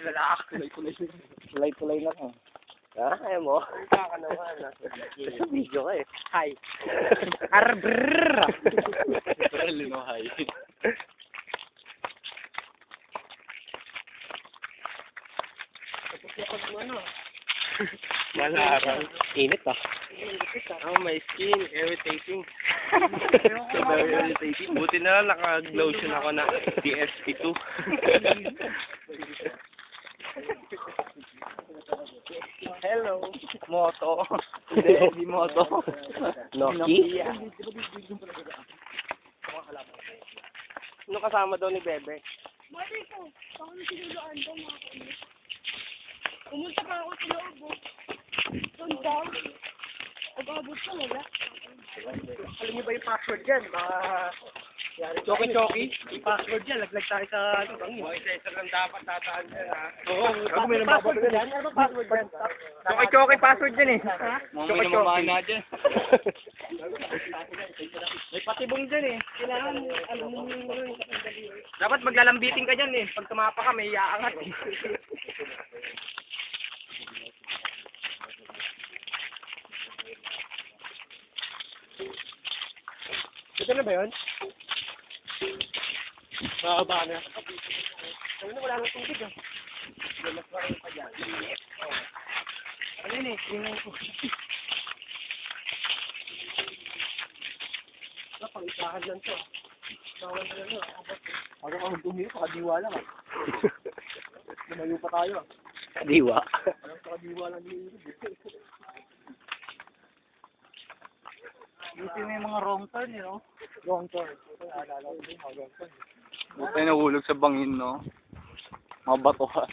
lalak. Tulay lang oh. Ha? Ayaw mo? Sa video ka eh. Hi. Arbrrrr. Lino, hi. Malarang. Init ah. Oh, my skin, irritating. So very irritating. Buti na lang naka-lotion ako na DSP2. Hello. Moto. Hindi moto. Noki? Ano kasama daw ni Bebe? Mali ko. Ako na sinulaan daw mga kainis. Pumunta pa ako sa loob. Doon down. Pag-abot ka wala. Alam niyo ba yung password dyan? Choki-choki? Yung password dyan. Laglag tayo sa ano. Isa lang dapat tataan dyan, ha? Oo. May password dyan. Ano ba password dyan? Choki-choki password dyan eh. Mga namamana dyan. May patibong dyan eh. Kailangan alam mo yung dapat maglalambitin ka dyan eh. Pag tumapa ka, may iaangat eh. Ito na ba yun? Makakaba na. Sabi na wala nang tubig ah. Mas marami pa dyan. Ano yun eh? Tingnan ko. Pang-isahan lang to. Isahan lang to. Ako kang dumili, pakadiwa lang ah. Lumayo pa tayo ah. Kadiwa. Pakadiwa lang din. Dito may mga wrong turn, you know? Wrong turn. Naalala ko din, mga wrong turn. Buti nahulog sa bangin, no? Mga batuhan.